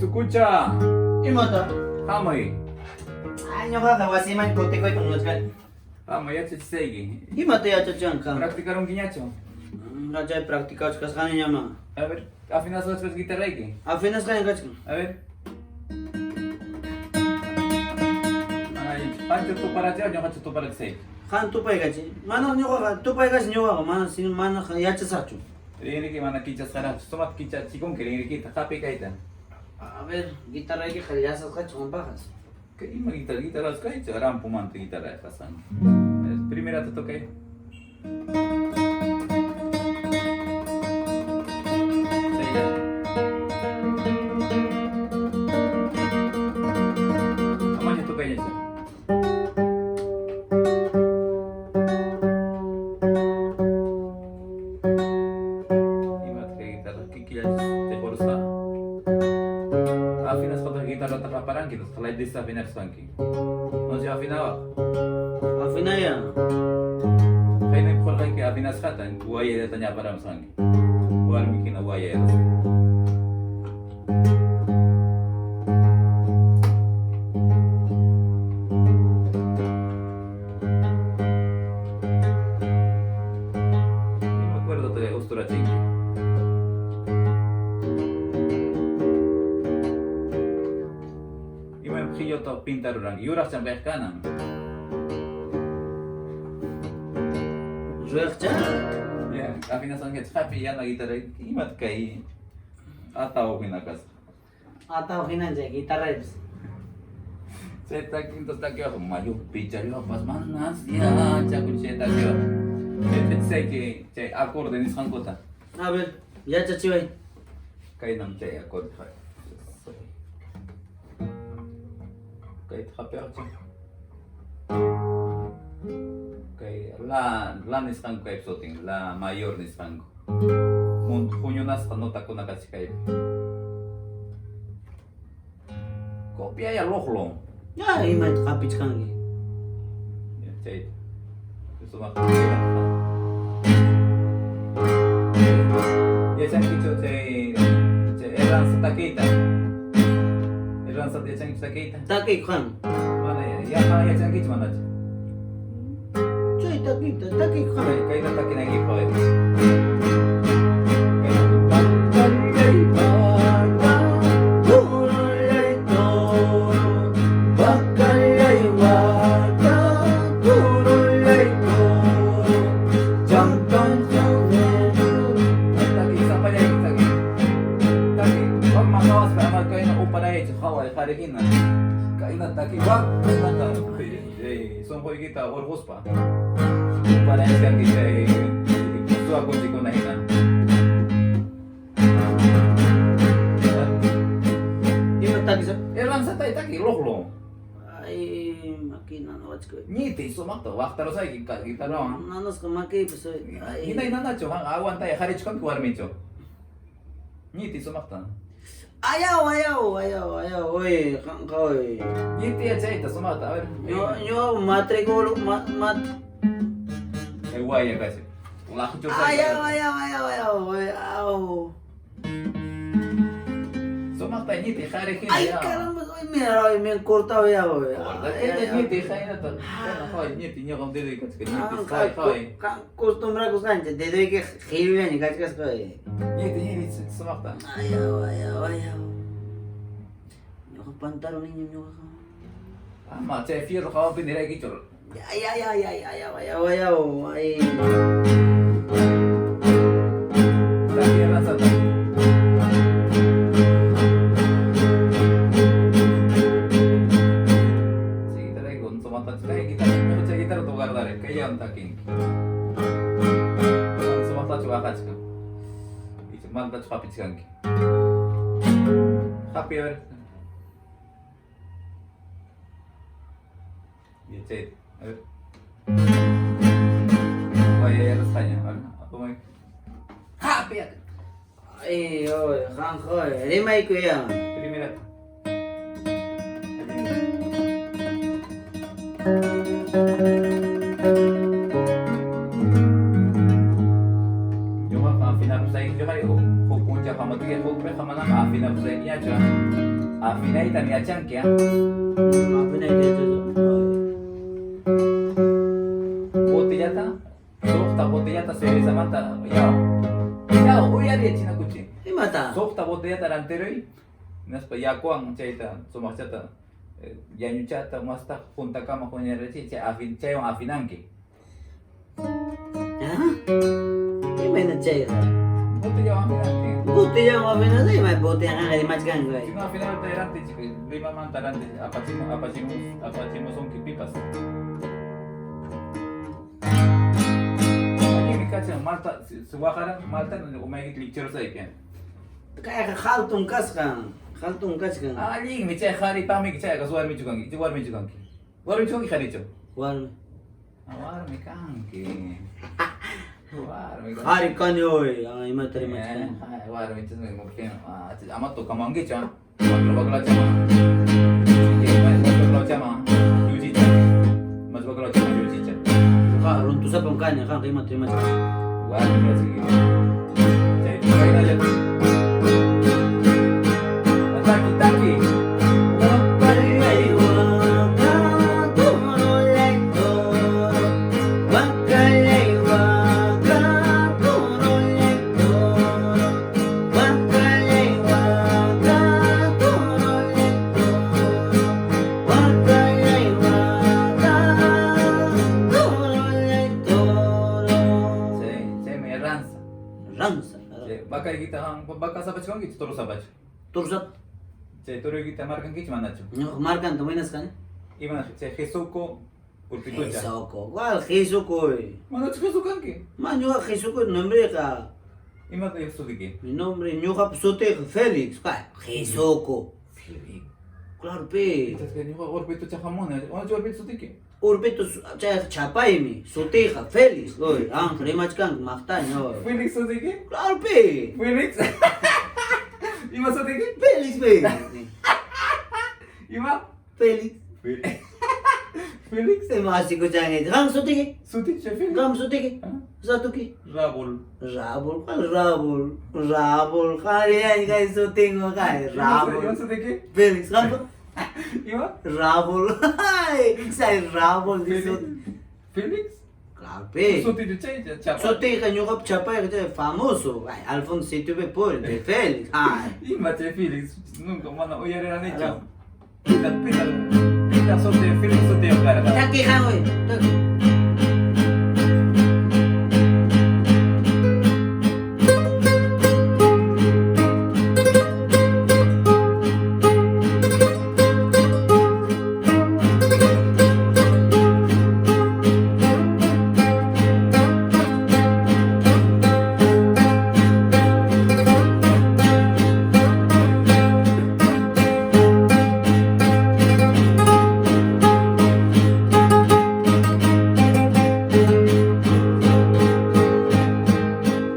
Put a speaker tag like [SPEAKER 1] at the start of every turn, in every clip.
[SPEAKER 1] escucha.
[SPEAKER 2] Imoto.
[SPEAKER 1] Hamay.
[SPEAKER 2] Año ka wasiman kote ko itong nuskan.
[SPEAKER 1] Hamay ya chitsegi.
[SPEAKER 2] Imoto ya chachan ka.
[SPEAKER 1] Practicaron guiñacho.
[SPEAKER 2] Raja practicados kas kanya llama.
[SPEAKER 1] A ver, afinas las tres guitarra aquí.
[SPEAKER 2] Apenas kanya kachkan.
[SPEAKER 1] A ver. Ay, pancho tú para allá, yo pancho tú para el seis.
[SPEAKER 2] Kan tupay gachi. Mana nyo ka tupay gas nyo ka mana sin mana ya chasacho.
[SPEAKER 1] Rini que mana kichas cara, tomat kicha chikon que rini kita happy kaita.
[SPEAKER 2] A ver, guitarra que kaliasas kacho con bajas.
[SPEAKER 1] Que ima guitarra las kaita, ram pumante guitarra pasan. Primera te toqué. Amanya toqué ya. Afinas pada gitarra takaparan gitu, setelah disafinar sangki. Masih afinawa.
[SPEAKER 2] Afina ya.
[SPEAKER 1] Kayak nih kalau kayak afinas kata, buaya tanya pada sangki. Buar bikin buaya. Ini me acuerdo de Ustura Chingi. Yo to pintar orang, yura sampai kanan.
[SPEAKER 2] Ruercha.
[SPEAKER 1] Ya, afinas angkat happy ya lagi tadi, imat kai atau pinakas.
[SPEAKER 2] Atau hinan ja guitarra es.
[SPEAKER 1] Saya tak kinto tak yo maju pichar yo pas manas ya, cakun saya tak yo. Saya que saya akorde ni sangkota.
[SPEAKER 2] A ver, ya chachiway.
[SPEAKER 1] Kai nam saya akorde. Kay traperti. Kay la niskanko kay soting, la mayor niskanko. Junyo nas nota ko nakachikay. Kopya ya lohlo.
[SPEAKER 2] Ya imat kapich kangi.
[SPEAKER 1] Ya chay. Sumak. Ya chay kicho chay eran sa takita. Eran sa chay takita.
[SPEAKER 2] Taki kan.
[SPEAKER 1] Mana ya? Ya chay kicho mana chay.
[SPEAKER 2] Chay taki kan.
[SPEAKER 1] Kaya na taki nagi ko. Kainat taki wak nata son hoy kita orgos pa para yang kita itu aku jiko na hina
[SPEAKER 2] Imat taki sa.
[SPEAKER 1] elan sa tay taki lohlo
[SPEAKER 2] Ay makina na wats ko.
[SPEAKER 1] niti sumakto wak taro sa kita no
[SPEAKER 2] Nanos ka maki paso.
[SPEAKER 1] hinay na na cho awan tay harich kan kuar micho niti sumakto
[SPEAKER 2] Ayaw. Oy, kan ka oy.
[SPEAKER 1] niti ya chay ta sumakto a ver
[SPEAKER 2] Yo matrikulo mat.
[SPEAKER 1] guay ya kasi ulah cho sa
[SPEAKER 2] Ayaw. Oy, aw.
[SPEAKER 1] sumakto niti hari hina
[SPEAKER 2] Ay,
[SPEAKER 1] ya
[SPEAKER 2] caramba, oy, mira, oy, me cortado ya, oy.
[SPEAKER 1] niti hay na to hoy niti niyo kung dili kasi niti hoy
[SPEAKER 2] Acostumbra ko kancha, de doy que gibe ni kachkas ko eh.
[SPEAKER 1] niti sumakto
[SPEAKER 2] Ayaw. Nyo ka pantalon ninyo nyo ka.
[SPEAKER 1] ama chay fierro ka pinira kichor
[SPEAKER 2] Ayaw. Ay.
[SPEAKER 1] Lagi lang sa tayo. Sige taray kung sumatat kaya kita kung sa gitar to gardare kaya ang taking. Kung sumatat wakat ka. Ito mantat kapit kang. Happy hour. Yecet. Vaya rasanya. Apa mai? Happy.
[SPEAKER 2] Ay, oy, kan ko eh. Rimay ko yan.
[SPEAKER 1] Primera. Yung mga pinapasay nyo kayo, kung punca ka mag-iyan, kung may kamanang pinapasay niya dyan, Afinaita ni achanki, ah.
[SPEAKER 2] Mapinay dito.
[SPEAKER 1] Botellata, sohta botellata se samanta, yao. Yao, uyari china kuchi.
[SPEAKER 2] Imata.
[SPEAKER 1] Sohta botellata ranteroi. Naspa yakuang chaita, sumachata. Yanyuchata, masta punta kama kwenye rechi, chayong afinanki.
[SPEAKER 2] Ha? Imay na chay.
[SPEAKER 1] Botella afinanki.
[SPEAKER 2] Buti yung mapinay na may buti ang kalimat kang gawin.
[SPEAKER 1] Sino afinal tayo chico, lima man tarante, apachimo son kipipas. Aquí mi cacha, Malta, suwakaran, Malta, umay lecture sa ikin.
[SPEAKER 2] Kaya khaltung kas kang. Khaltung kas kang.
[SPEAKER 1] Ali, mi chay khari pami chay ka suwar mi chukangi, war mi chukangi. War mi chukangi khari cho.
[SPEAKER 2] Wal.
[SPEAKER 1] War mi kanki. War mi kanki.
[SPEAKER 2] Hari kanyoy. Ang ima tarimat kang.
[SPEAKER 1] War mi chukangi mo ken. Amat to kamangi cha. Maglo bagla cha ma. Maglo bagla cha ma. Yuji cha. Mas bagla cha ma yuji cha.
[SPEAKER 2] Ka runtu sa pangkanya kang kalimat tarimat kang.
[SPEAKER 1] War mi kasi. Chay chukangi na cha. Taki taki. Baka kita hang baka sabach kang gitu terus sabach.
[SPEAKER 2] Tursat.
[SPEAKER 1] Chay toro kita markan kich manacho.
[SPEAKER 2] Markan tuminas kan?
[SPEAKER 1] Iman chay Jesuko urpitucha.
[SPEAKER 2] Jesuko. Wal Jesuko.
[SPEAKER 1] Manacho Jesukan ki.
[SPEAKER 2] Man yo Jesuko nombre ka.
[SPEAKER 1] Ima to Jesu ki.
[SPEAKER 2] Mi nombre nyoka psote Felix. Ka Jesuko.
[SPEAKER 1] Felix.
[SPEAKER 2] Claro pe.
[SPEAKER 1] Itas que ni urpitucha jamon. Ona jo urpitu tiki.
[SPEAKER 2] Urbeto chapay mi. Soteja Felix. Oy, ang kalimat kang maktan.
[SPEAKER 1] Felix tiki.
[SPEAKER 2] Claro pe.
[SPEAKER 1] Felix. Ima tiki.
[SPEAKER 2] Felix pe.
[SPEAKER 1] Ima
[SPEAKER 2] Felix.
[SPEAKER 1] Felix.
[SPEAKER 2] Se masih ko jangan. Ram soteja.
[SPEAKER 1] Suti chay Felix.
[SPEAKER 2] Ram soteja. Satu ki.
[SPEAKER 1] Rabol.
[SPEAKER 2] Rabul kan Rabul. Rabul kalian guys syuting mo kay
[SPEAKER 1] Ima
[SPEAKER 2] Rabul.
[SPEAKER 1] tiki.
[SPEAKER 2] Felix kan
[SPEAKER 1] Ima
[SPEAKER 2] Rabul. Ay, say Rabul disut.
[SPEAKER 1] Felix.
[SPEAKER 2] Grabe.
[SPEAKER 1] Suti chay chapa.
[SPEAKER 2] Sote kanyo kap chapay kasi famoso. Ay, Alfonso Sitube po. De Felix. Ay.
[SPEAKER 1] Ima chay Felix. Nunca mana uyari na ni cha. Pita sote Felix sote yung cara.
[SPEAKER 2] Taki ka oy. Taki.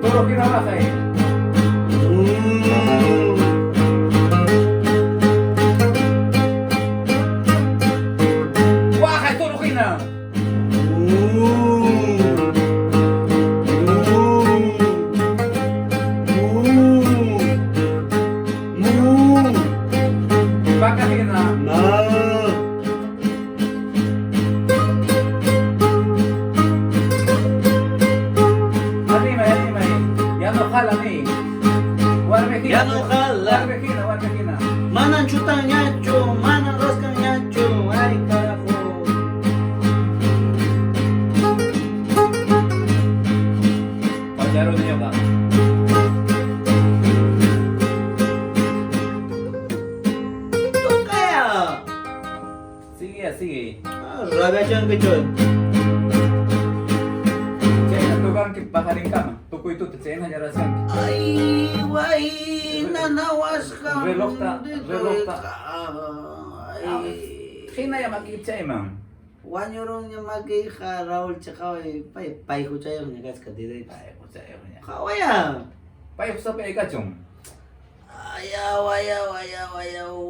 [SPEAKER 1] Toro kinabahay. Wakay toro kina. Baka kina. Anime. Ya no jala ni. Warme kina.
[SPEAKER 2] Ya no jala.
[SPEAKER 1] Warme kina.
[SPEAKER 2] Manan chutang nyacho, manan raskan nyacho. Ay, carajo.
[SPEAKER 1] Pajaro niyo ka.
[SPEAKER 2] Ito kaya.
[SPEAKER 1] Sige.
[SPEAKER 2] Rabia chan kechon.
[SPEAKER 1] Chay na tugang kipakaling ka. Tukoy to. Chay na jara siyang.
[SPEAKER 2] Ay, wai, nanawas ka.
[SPEAKER 1] Reloj ta.
[SPEAKER 2] Ay.
[SPEAKER 1] Kina ya makichay ma'am.
[SPEAKER 2] Wanyorong niya magkika Raul tsaka pay ko tayo niya gas ka dito.
[SPEAKER 1] Ay, ko sa'yo niya.
[SPEAKER 2] Kawaya.
[SPEAKER 1] Payo sa pay ka chong.
[SPEAKER 2] Ayaw.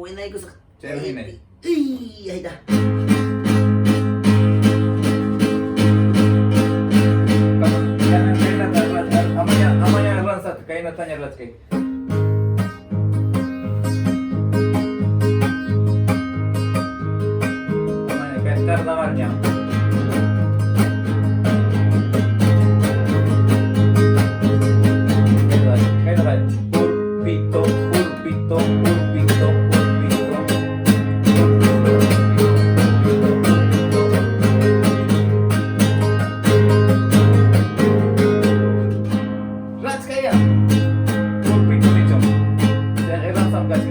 [SPEAKER 2] Winay ko sa...
[SPEAKER 1] Sa'yo hinay.
[SPEAKER 2] Ay da.
[SPEAKER 1] Amanya, amanya ransat. Kaya natanya rat kay. pulpito, pulpito, pulpito. Rats kaya. Pulpito dito. Kaya kailangan sa kasi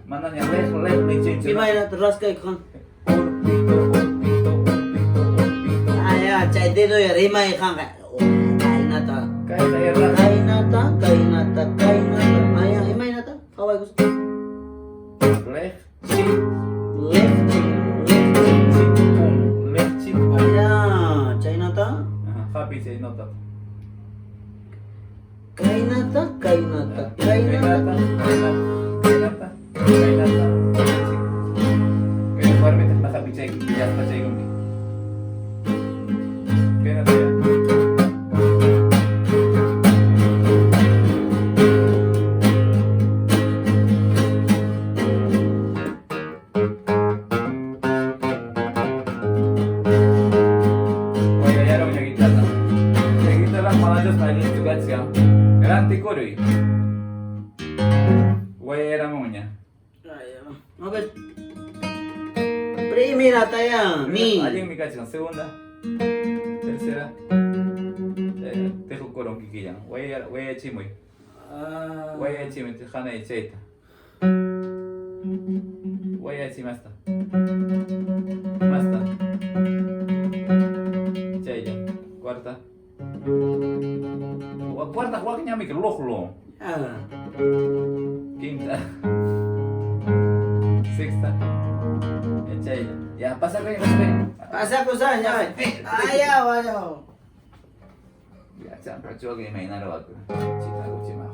[SPEAKER 1] mana niya left ni change.
[SPEAKER 2] Gimay na terus kay kan.
[SPEAKER 1] Pulpito, pulpito, pulpito, pulpito.
[SPEAKER 2] Aya, chay dito ya rimay kan kay. Oh, kay na ta.
[SPEAKER 1] Kaya sa era.
[SPEAKER 2] Kay na ta, kay na ta, kay na ta. Aya, imay na ta. Kaway ko.
[SPEAKER 1] Left chin,
[SPEAKER 2] Left, left.
[SPEAKER 1] chin, left chin.
[SPEAKER 2] Aya, chay na ta.
[SPEAKER 1] Happy say no to.
[SPEAKER 2] Kay na ta, kay na ta, kay na ta.
[SPEAKER 1] Kaya parang may nakabitsay, kaya pasay kong kaya na tayo. Kaya yaraw niya gitarra. Kaya gitarra malah Diyos na juga siya. Garanti ko rin. Kaya yaraw mo niya.
[SPEAKER 2] Aya, mabes. Primera ta ya, mi.
[SPEAKER 1] Alguien me cacha, segunda, tercera, tejo corón kikiyan, waya chimoy, waya chimoy, tejana y cheita, waya chimasta, masta, chaya, cuarta, cuarta, cuarta nyami ke lohlo, quinta, sexta, chaya, ya pasa que.
[SPEAKER 2] Pasa ko sa nya. Ayaw, ayaw.
[SPEAKER 1] Ya, jangan kacau kayak mainan waktu. Cita aku cima.